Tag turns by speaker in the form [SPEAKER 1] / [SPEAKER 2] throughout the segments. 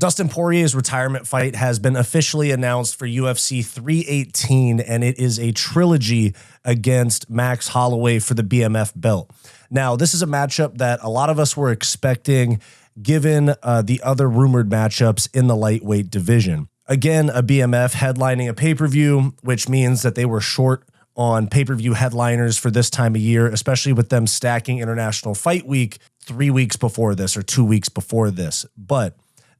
[SPEAKER 1] Dustin Poirier's retirement fight has been officially announced for UFC 318, and it is a trilogy against Max Holloway for the BMF belt. Now, this is a matchup that a lot of us were expecting given the other rumored matchups in the lightweight division. Again, a BMF headlining a pay-per-view, which means that they were short on pay-per-view headliners for this time of year, especially with them stacking International Fight Week 3 weeks before this or 2 weeks before this. But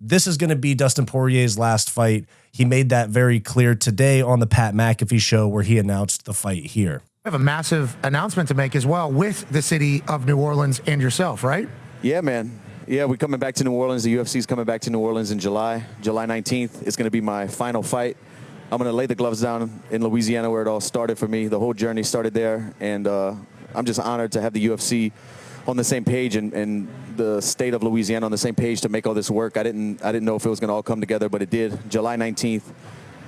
[SPEAKER 1] this is going to be Dustin Poirier's last fight. He made that very clear today on the Pat McAfee Show where he announced the fight here.
[SPEAKER 2] We have a massive announcement to make as well with the city of New Orleans and yourself, right?
[SPEAKER 3] Yeah, man. Yeah, we're coming back to New Orleans. The UFC is coming back to New Orleans in July 19th. It's going to be my final fight. I'm going to lay the gloves down in Louisiana where it all started for me. The whole journey started there, and I'm just honored to have the UFC on the same page and the state of Louisiana on the same page to make all this work. I didn't know if it was going to all come together, but it did. July 19th,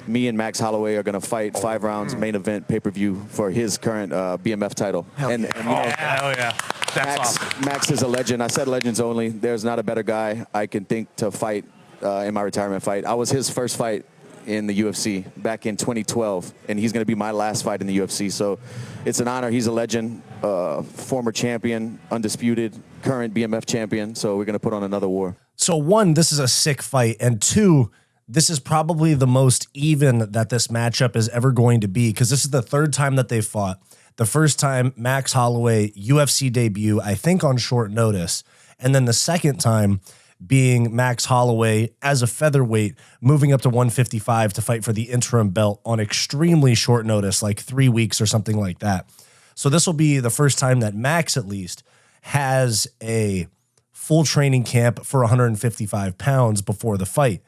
[SPEAKER 3] me and Max Holloway are going to fight 5 rounds, main event, pay-per-view for his current BMF title.
[SPEAKER 2] Hell yeah.
[SPEAKER 4] That's awesome.
[SPEAKER 3] Max is a legend. I said legends only. There's not a better guy I can think to fight in my retirement fight. I was his first fight in the UFC back in 2012, and he's going to be my last fight in the UFC. So it's an honor. He's a legend, former champion, undisputed, current BMF champion. So we're going to put on another war.
[SPEAKER 1] So one, this is a sick fight, and two, this is probably the most even that this matchup is ever going to be because this is the third time that they fought. The first time, Max Holloway, UFC debut, I think on short notice. And then the second time being Max Holloway as a featherweight, moving up to 155 to fight for the interim belt on extremely short notice, like 3 weeks or something like that. So this will be the first time that Max, at least, has a full training camp for 155 pounds before the fight.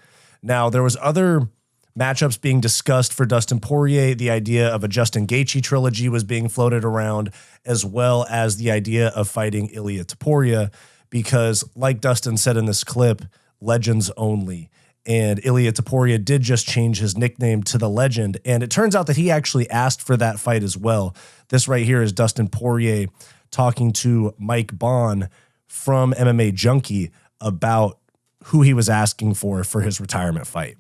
[SPEAKER 1] Now, there was other matchups being discussed for Dustin Poirier. The idea of a Justin Gaethje trilogy was being floated around, as well as the idea of fighting Ilia Topuria, because like Dustin said in this clip, legends only. And Ilia Topuria did just change his nickname to the Legend. And it turns out that he actually asked for that fight as well. This right here is Dustin Poirier talking to Mike Bond from MMA Junkie about who he was asking for his retirement fight.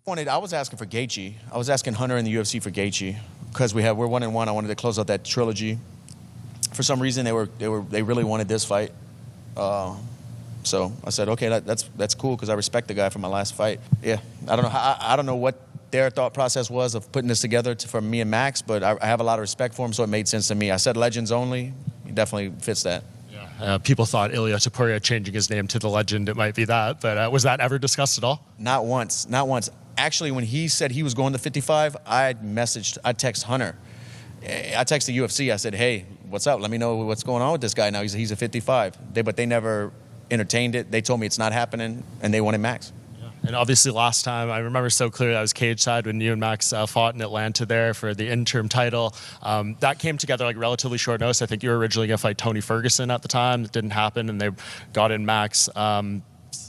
[SPEAKER 4] I was asking for Gaethje. I was asking Hunter in the UFC for Gaethje because we're 1-1. I wanted to close out that trilogy. For some reason, they really wanted this fight. So I said, okay, that's cool because I respect the guy from my last fight. Yeah, I don't know what their thought process was of putting this together for me and Max, but I have a lot of respect for him, so it made sense to me. I said legends only. He definitely fits that.
[SPEAKER 5] People thought Ilia Topuria changing his name to the Legend, it might be that, but was that ever discussed at all?
[SPEAKER 4] Not once. Actually, when he said he was going to 55, I text Hunter. I texted the UFC. I said, hey, what's up? Let me know what's going on with this guy now. He's a 55. But they never entertained it. They told me it's not happening, and they wanted Max.
[SPEAKER 5] And obviously last time, I remember so clearly, I was cage side when you and Max fought in Atlanta there for the interim title. That came together like relatively short notice. I think you were originally going to fight Tony Ferguson at the time. It didn't happen, and they got in Max.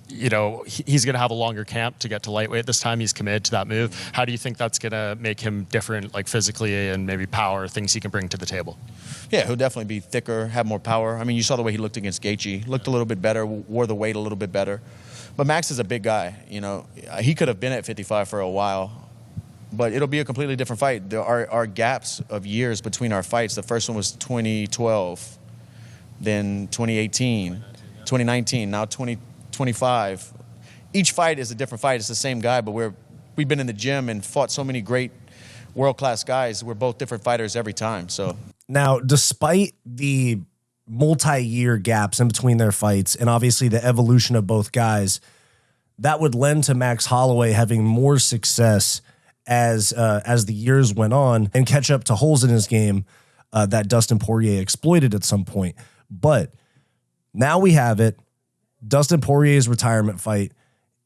[SPEAKER 5] You know, he's going to have a longer camp to get to lightweight this time. He's committed to that move. How do you think that's going to make him different, like physically and maybe power, things he can bring to the table?
[SPEAKER 4] Yeah, he'll definitely be thicker, have more power. I mean, you saw the way he looked against Gaethje. Looked a little bit better, wore the weight a little bit better. But Max is a big guy. You know, he could have been at 55 for a while, but it'll be a completely different fight. There are gaps of years between our fights. The first one was 2012, then 2018, 2019, now 2025. Each fight is a different fight. It's the same guy, but we've been in the gym and fought so many great world-class guys. We're both different fighters every time. So
[SPEAKER 1] now, despite the multi-year gaps in between their fights and obviously the evolution of both guys, that would lend to Max Holloway having more success as the years went on and catch up to holes in his game that Dustin Poirier exploited at some point. But now we have it. Dustin Poirier's retirement fight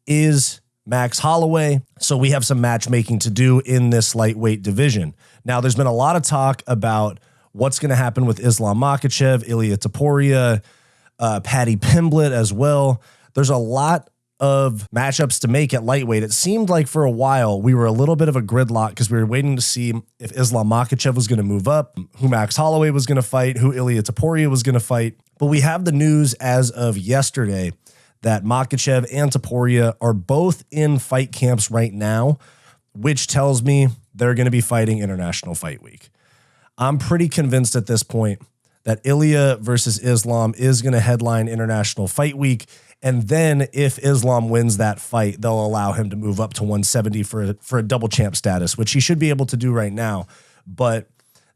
[SPEAKER 1] is Max Holloway. So we have some matchmaking to do in this lightweight division. Now, there's been a lot of talk about what's going to happen with Islam Makhachev, Ilia Topuria, Paddy Pimblett as well. There's a lot of matchups to make at lightweight. It seemed like for a while we were a little bit of a gridlock because we were waiting to see if Islam Makhachev was going to move up, who Max Holloway was going to fight, who Ilia Topuria was going to fight. But we have the news as of yesterday that Makhachev and Topuria are both in fight camps right now, which tells me they're going to be fighting International Fight Week. I'm pretty convinced at this point that Ilya versus Islam is going to headline International Fight Week. And then if Islam wins that fight, they'll allow him to move up to 170 for a double champ status, which he should be able to do right now. But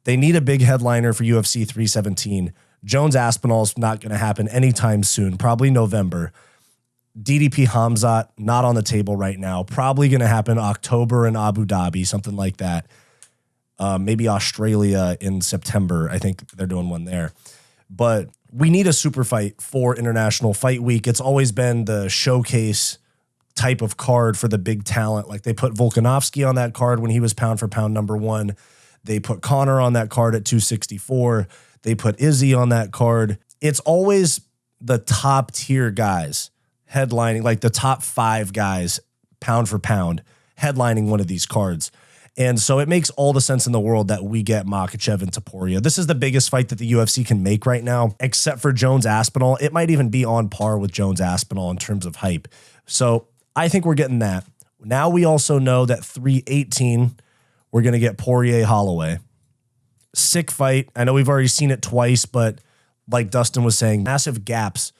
[SPEAKER 1] they need a big headliner for UFC 317. Jones Aspinall's not going to happen anytime soon, probably November. DDP Hamzat, not on the table right now. Probably going to happen October in Abu Dhabi, something like that. Maybe Australia in September. I think they're doing one there. But we need a super fight for International Fight Week. It's always been the showcase type of card for the big talent. Like they put Volkanovski on that card when he was pound for pound #1. They put Conor on that card at 264. They put Izzy on that card. It's always the top tier guys headlining, like the top 5 guys pound for pound headlining one of these cards. And so it makes all the sense in the world that we get Makhachev and Topuria. This is the biggest fight that the UFC can make right now, except for Jones Aspinall. It might even be on par with Jones Aspinall in terms of hype. So I think we're getting that. Now we also know that 318, we're going to get Poirier Holloway. Sick fight. I know we've already seen it twice, but like Dustin was saying, massive gaps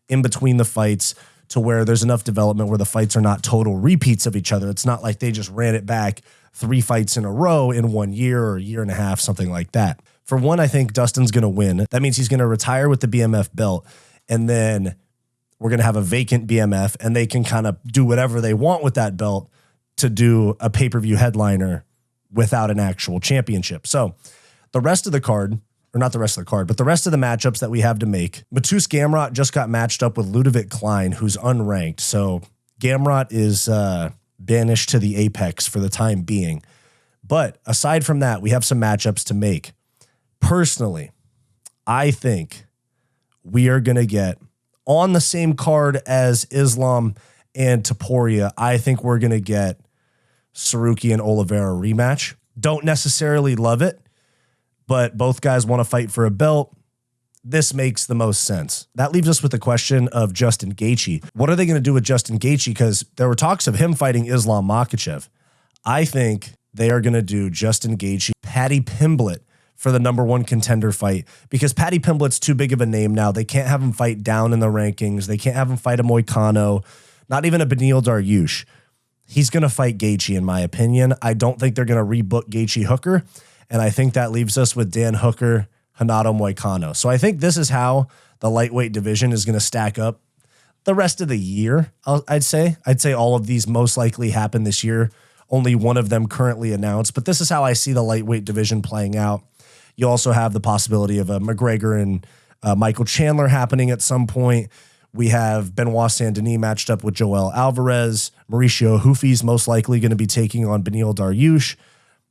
[SPEAKER 1] in between the fights to where there's enough development where the fights are not total repeats of each other. It's not like they just ran it back 3 fights in a row in 1 year or a year and a half, something like that. For one, I think Dustin's going to win. That means he's going to retire with the BMF belt, and then we're going to have a vacant BMF, and they can kind of do whatever they want with that belt to do a pay-per-view headliner without an actual championship. So the rest of the card, or not the rest of the card, but the rest of the matchups that we have to make, Matus Gamrot just got matched up with Ludovic Klein, who's unranked. So Gamrot is banished to the apex for the time being. But aside from that, we have some matchups to make. Personally, I think we are going to get on the same card as Islam and Topuria. I think we're going to get Saruki and Oliveira rematch. Don't necessarily love it, but both guys want to fight for a belt. This makes the most sense. That leaves us with the question of Justin Gaethje. What are they going to do with Justin Gaethje? Because there were talks of him fighting Islam Makhachev. I think they are going to do Justin Gaethje, Paddy Pimblett for the #1 contender fight, because Paddy Pimblett's too big of a name now. They can't have him fight down in the rankings. They can't have him fight a Moicano, not even a Beneil Dariush. He's going to fight Gaethje, in my opinion. I don't think they're going to rebook Gaethje Hooker, and I think that leaves us with Dan Hooker, Renato Moicano. So I think this is how the lightweight division is going to stack up the rest of the year. I'd say all of these most likely happen this year. Only one of them currently announced, but this is how I see the lightweight division playing out. You also have the possibility of a McGregor and Michael Chandler happening at some point. We have Benoit Saint-Denis matched up with Joel Alvarez. Mauricio Hufi's most likely going to be taking on Beneil Dariush.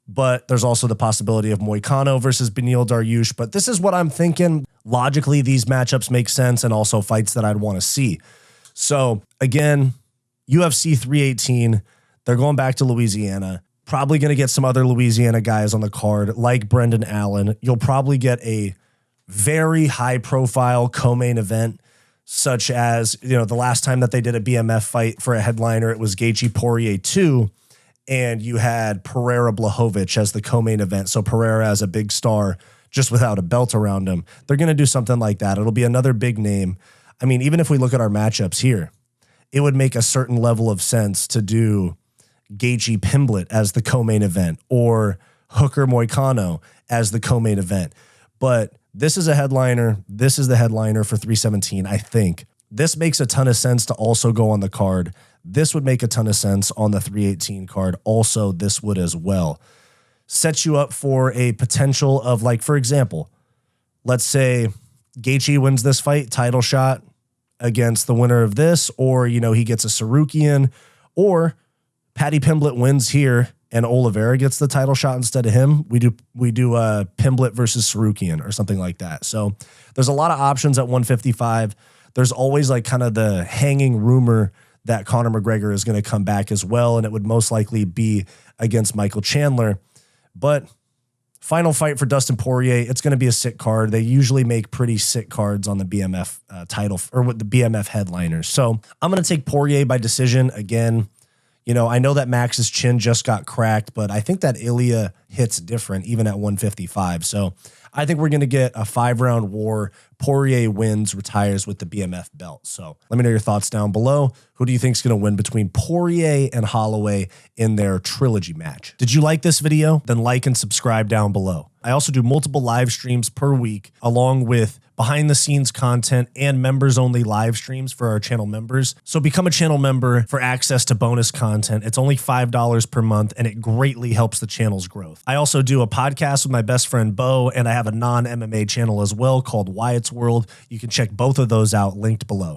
[SPEAKER 1] But there's also the possibility of Moicano versus Beneil Dariush. But this is what I'm thinking. Logically, these matchups make sense, and also fights that I'd want to see. So again, UFC 318, they're going back to Louisiana. Probably going to get some other Louisiana guys on the card, like Brendan Allen. You'll probably get a very high-profile co-main event, such as, the last time that they did a BMF fight for a headliner, it was Gaethje Poirier 2. And you had Pereira Blachowicz as the co-main event. So Pereira as a big star, just without a belt around him. They're going to do something like that. It'll be another big name. I mean, even if we look at our matchups here, it would make a certain level of sense to do Gaethje Pimblett as the co-main event, or Hooker Moicano as the co-main event. But this is a headliner. This is the headliner for 317, I think. This makes a ton of sense to also go on the card. This would make a ton of sense on the 318 card. Also, this would as well. Sets you up for a potential of, like, for example, let's say Gaethje wins this fight, title shot against the winner of this, or, he gets a Sarukian, or Paddy Pimblett wins here and Oliveira gets the title shot instead of him. We do Pimblett versus Sarukian or something like that. So there's a lot of options at 155. There's always like kind of the hanging rumor that Conor McGregor is going to come back as well, and it would most likely be against Michael Chandler. But Final fight for Dustin Poirier. It's going to be a sick card. They usually make pretty sick cards on the BMF title or with the BMF headliners. So I'm going to take Poirier by decision again. You know, I know that Max's chin just got cracked, but I think that Ilya hits different even at 155. So I think we're going to get a 5-round war. Poirier wins, retires with the BMF belt. So let me know your thoughts down below. Who do you think is going to win between Poirier and Holloway in their trilogy match? Did you like this video? Then like and subscribe down below. I also do multiple live streams per week, along with behind the scenes content and members only live streams for our channel members. So become a channel member for access to bonus content. It's only $5 per month and it greatly helps the channel's growth. I also do a podcast with my best friend Bo, and I have a non-MMA channel as well called Wyatt's World. You can check both of those out linked below.